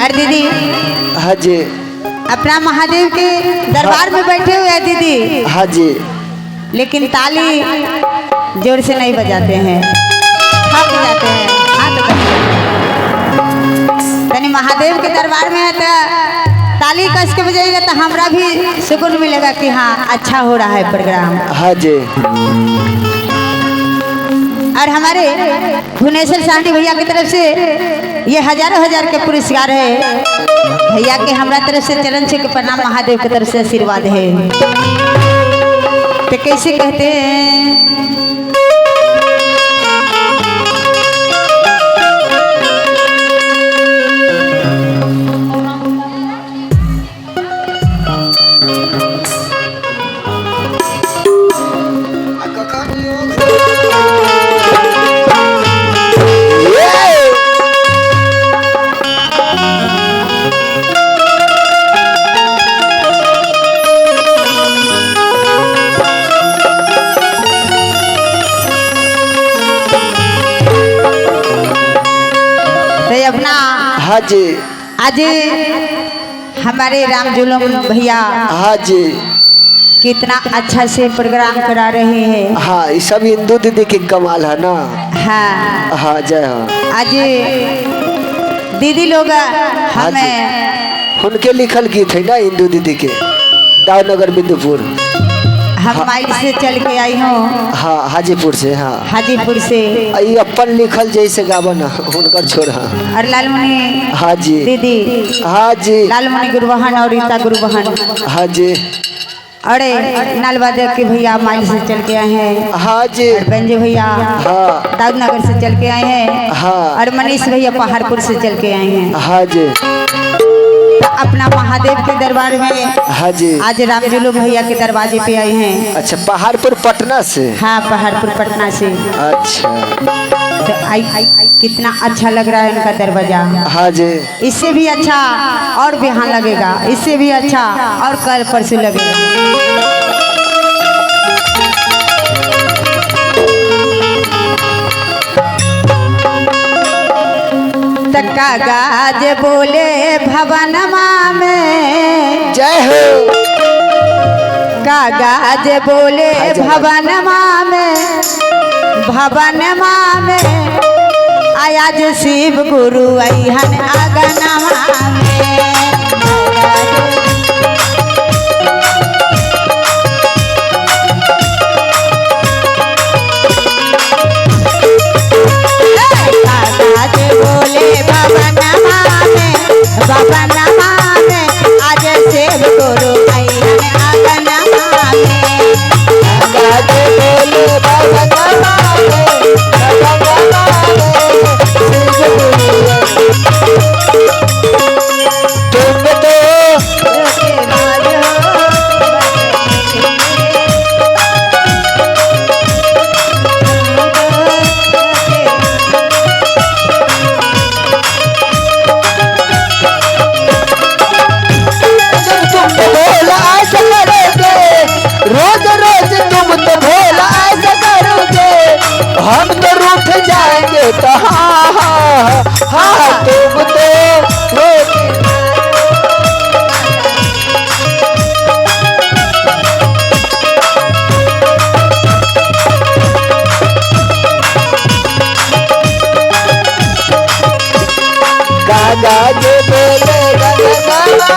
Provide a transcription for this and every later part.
और दीदी हाँ जी। अपना महादेव के दरबार में बैठे हुए हैं दीदी। हाँ जी। लेकिन ताली जोर से नहीं बजाते हैं, थक जाते हैं। तनी महादेव के दरबार में है तो ताली कस के बजाएगा तो हमरा भी सुकून मिलेगा कि हाँ अच्छा हो रहा है प्रोग्राम। हाँ जी। और हमारे भुवनेश्वर साहनी भैया की तरफ से ये हजारों हजार के पुरस्कार है। भैया के हमरा तरफ से चरण छू के प्रणाम, महादेव की तरफ से आशीर्वाद है। तो कैसे कहते हैं, अपना हाँ जी। आज हमारे राम जुलम भैया हाँ जी कितना अच्छा से प्रोग्राम करा रहे हैं। हाँ, ये सब इंदू दीदी की कमाल है ना। हाँ हाँ जय हाँ। आज दीदी लोग हमें उनके लिखल गीत है ना इंदू दीदी के, दावनगर बिंदुपुर। हम माइल से चल के आई हूँ। हाँ हाजीपुर से। हाँ हाजीपुर से ये अपन लिखल जैसे गावन उनकर छोरा। और लालमणि हाँ जी दीदी। हाँ जी। लालमणि गुरुबहन और रीता गुरुबहन। हाँ जी। अरे नालवादक के भैया माइल से चल के आए हैं। हाँ जी। बंजे भैया हाँ दाऊदनगर से चल के आए हैं। हाँ। और मनीष भैया पहाड़पुर से चल के आए हैं। हाँ जी। तो अपना महादेव के दरबार में हाँ जी आज रामजुलू भैया के दरवाजे पे आए हैं। अच्छा, पहाड़पुर पटना से। हाँ पहाड़पुर पटना से। अच्छा तो कितना अच्छा लग रहा है उनका दरवाजा। हाँ जी। इससे भी अच्छा और बिहान लगेगा, इससे भी अच्छा और कल परसों लगेगा। तक्का गाज बोले भवनमा में जय हो। कागज बोले भवनमा में, भवनमा में आयाज शिव गुरु अहन अगनमा में। कागज बोले भवनमा में, भवनमा में आज शिव गुरु अहन अगनमा में। कागज बोले भवनमा में, भवनमा में शिव गुरु तुम तो रोज रोज तुम तो भोला ऐसा करोगे, हम तो रूठ जाएंगे तो हाँ हाँ हाँ तुम तो कागज बोले गगनमा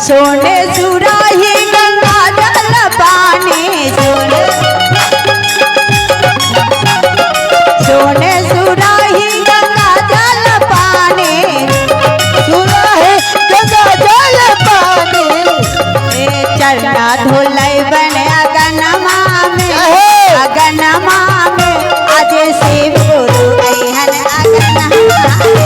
सोने सुराही गंगा जल पानी, सोने सोने सुराही गंगा जल पानी, सुराही गंगा जल पानी। चरना धोलाई बने अगनमा में, अगनमा में आज शिव गुरु अहन अगनमा में।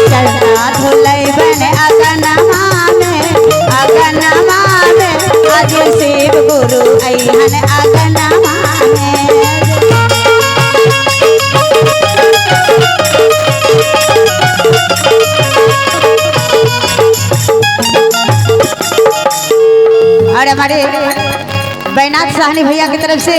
चरना धोलाई बने अगनमा में, अगनमा आज शिव गुरु अहन अगनमा में। और हमारे बैनाथ साहनी भैया की तरफ से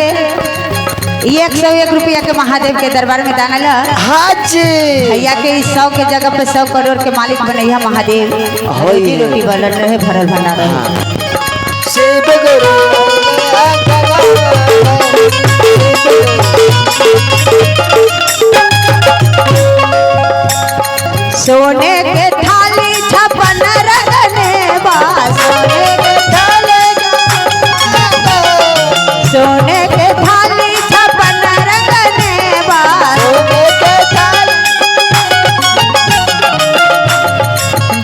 101 रुपया के महादेव के दरबार में दान ला। हाँ जी भैया के इस 100 के जगह पे 100 करोड़ के मालिक बनैया महादेव। रोटी रोटी बनल रहे, भरल भंडार रहे। शिव गुरु सोने के थाली छपन रगने बा, सोने के थाली, सोने के थाली छपन रगने बा,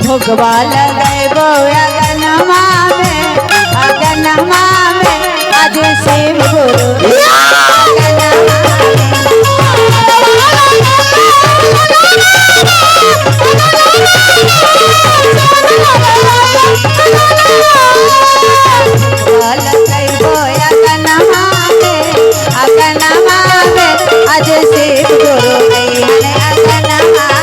भोगवा लगैबो अगनमा में, अगनमा में आज शिव गुरु अगनमा आज शिव गुरु अहन अगनमा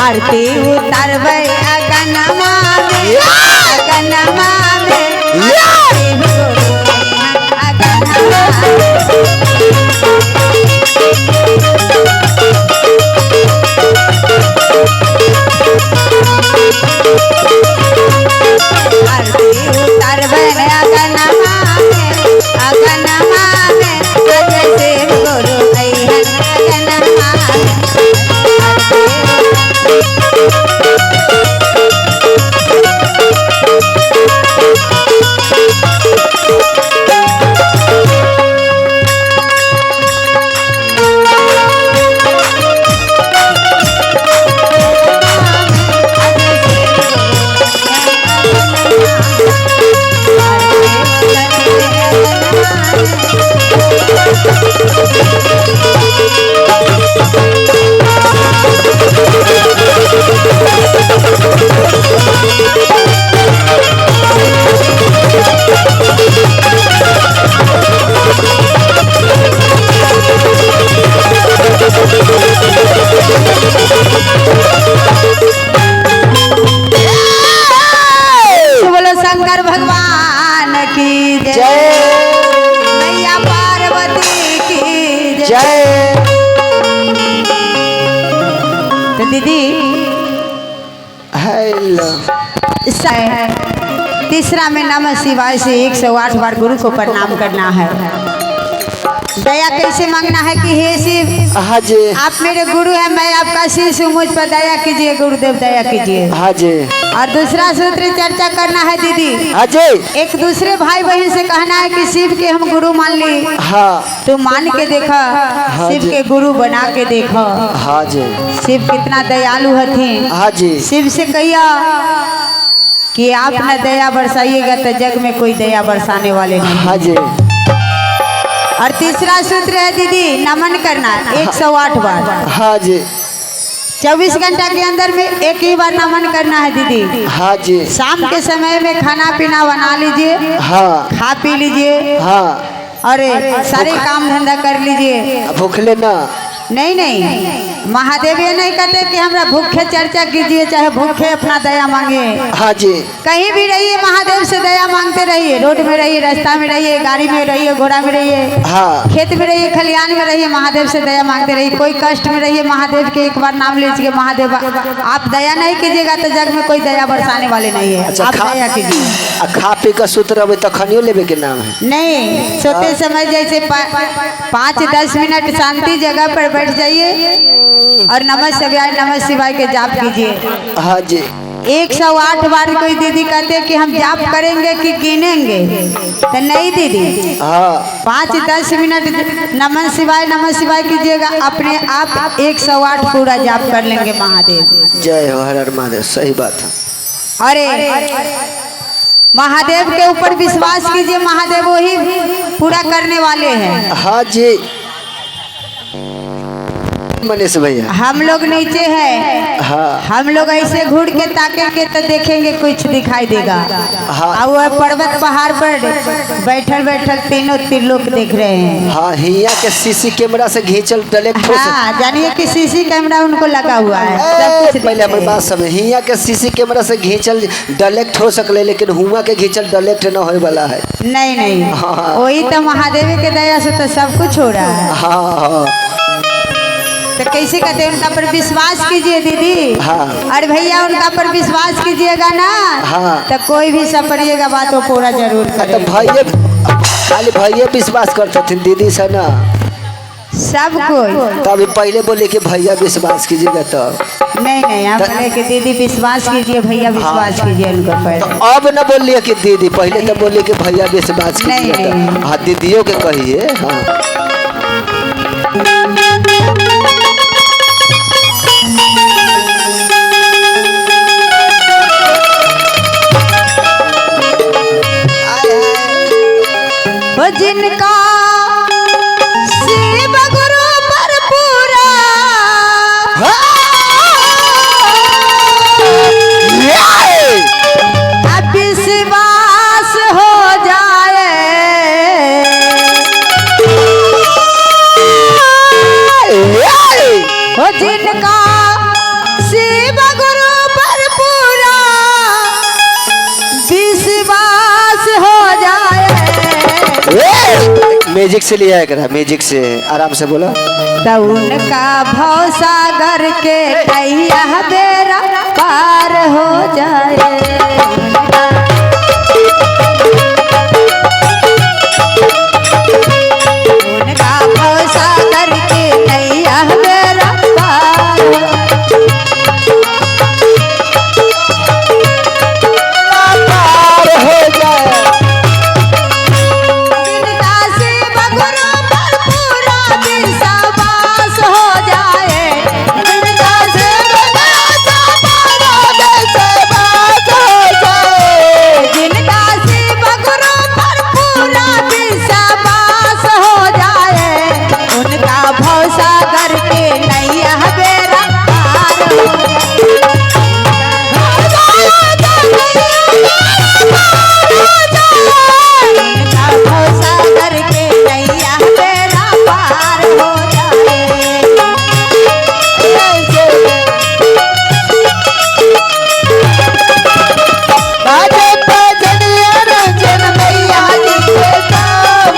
आरती उतारबै अगनमा में, अगनमा में शिव गुरु अहन आरती उतारबै अगनमा में, अगनमा में आज शिव गुरु अहन अगनमा शंकर भगवान की जय, मैया पार्वती की जय। तो दीदी हेलो तीसरा में नमः शिवाय से 108 बार गुरु को प्रणाम करना है। दया कैसे मांगना है कि हे शिव, हाँ जी, आप मेरे गुरु हैं, मैं आपका शिष्य हूँ, मुझ पर दया कीजिए गुरुदेव, दया कीजिए। हाँ जी। और दूसरा सूत्र चर्चा करना है दीदी। हाँ जी। एक दूसरे भाई बहन से कहना है कि शिव के हम गुरु मान ली। हाँ। तो मान के देखा, हाँ शिव जी। के गुरु बना के देखा। हाँ जी। शिव कितना दयालु हथिन। हाँ जी। शिव से कहिया कि आप न दया बरसाइएगा तो जग में कोई दया बरसाने वाले नहीं। हाँ जी। और तीसरा सूत्र है दीदी, नमन करना 108 बार। हाँ जी। 24 घंटा के अंदर में एक ही बार नमन करना है दीदी। हाँ जी। शाम के समय में खाना पीना बना लीजिए, हाँ। खा पी लीजिए, हाँ। और सारे काम धंधा कर लीजिए। भूख लेना नहीं नहीं, महादेव ये नहीं कहते कि हमरा भूखे चर्चा कीजिए चाहे भूखे अपना दया मांगे। हाँ जी। कहीं भी रहिए महादेव से दया मांगते रहिए, रोड में रहिए, रास्ता में रहिए, गाड़ी में रहिए, घोड़ा में रहिए, हाँ। खेत में रहिए, खलियान में रहिए, महादेव से दया मांगते रहिए। कोई कष्ट में रहिए, महादेव के एक बार नाम लीजिए। महादेव आप दया नहीं कीजिएगा तो जग में कोई दया बरसाने वाले नहीं है। अच्छा, आप दया कीजिए। खा पी का सूत्र अब तखनियो लेवे के नाम है नहीं, सोते समय जैसे 5-10 मिनट शांति जगह पर बैठ जाइए और नमः शिवाय के जाप कीजिए। हाँ जी। 108 बार कोई दीदी कहते कि हम जाप करेंगे कि गिनेंगे, तो नहीं दीदी, हाँ 5-10 मिनट नमः शिवाय कीजिएगा, अपने आप 108 पूरा जाप कर लेंगे महादेव। जय हो हर हर महादेव। सही बात है। अरे महादेव के ऊपर विश्वास कीजिए, महादेव वही पूरा करने वाले हैं। हाँ जी मनीष भैया, हम लोग नीचे हैं, हाँ हम लोग ऐसे घूर के ताकेंगे तो देखेंगे कुछ दिखाई देगा। हाँ। और वह पर्वत पहाड़ पर बैठल तीनों त्रिलोक देख रहे हैं। हाँ, हिया के सीसी कैमरा से घींचल डायरेक्ट। हाँ, जानिए कि सीसी कैमरा उनको लगा हुआ है, सब कुछ पहले हमारी बात समझ। हिया के सीसी कैमरा से घींचल डायरेक्ट हो सकले, लेकिन हुआ के घींचल डायरेक्ट न होए वाला है। नहीं, हाँ। वही तो महादेव के दया से तो सब कुछ हो रहा है। हाँ तो कैसे कहते हैं, उनका पर विश्वास कीजिए दीदी। हाँ। और भैया उनका पर विश्वास कीजिएगा ना, हाँ। तो कोई भी सपरिएगा बात वो पूरा जरूर तो करेगा। भैया खाली भैया विश्वास करते थे दीदी से ना, सब कोई। तो अभी पहले बोले कि भैया विश्वास कीजिएगा तो नहीं, आप बोले कि दीदी विश्वास कीजिए, भैया विश्वास कीजिए उनका पर। तो अब न बोलिए कि दीदी, पहले तो बोलिए कि भैया विश्वास कीजिए। नहीं। हाँ दीदियों के कहिए। हाँ वो जिनका शिव गुरु पर पूरा अब विश्वास हो जाए, वो जिनका शिव गुरु पर पूरा विश्वास हो जाए। म्यूजिक से लिया है करा, म्यूजिक से आराम से बोलो। तो उनका भवसागर के कैया बेरा पार हो जाए। उनका भवसागर के कैया बेरा पार हो जाए। जिनका शिव गुरु पर पूरा विश्वास हो जाए, जिनका शिव जिनका शिव गुरु पर पूरा विश्वास हो जाए, उनका भवसागर के नैया बेरा पार हो उनका भवसागर के नैया बेरा पार हो जाए। बाजे बजनिया रंजन मैया जी के नाम,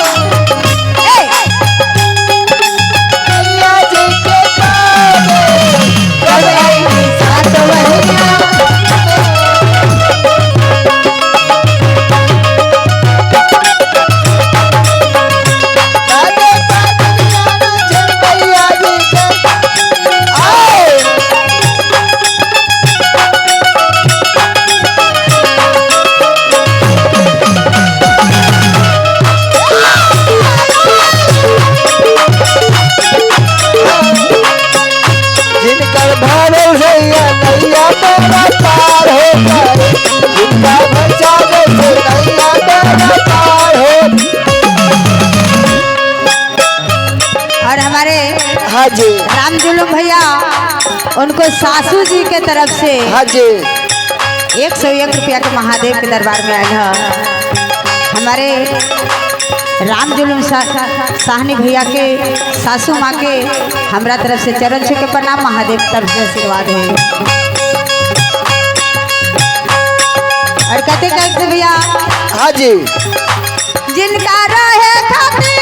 मैया जी के नाम। बाजे बजनिया रंजन मैया जी के आओ। जिनकर भावल भैया नैया मेरा पार हो जाए, जिनका भचावे से नैया मेरा पार हो। और हमारे हाँ जी। राम जुलूम भैया, उनको सासू जी के तरफ से हाँ जी। 101 रुपया के महादेव के दरबार में आए हैं। हमारे राम जुलूम साहनी भैया के सासू माँ के हमरा तरफ से चरण छू के प्रणाम, महादेव तरफ से आशीर्वाद है। और कहते भैया हाँ जी जिनका रहे खातिर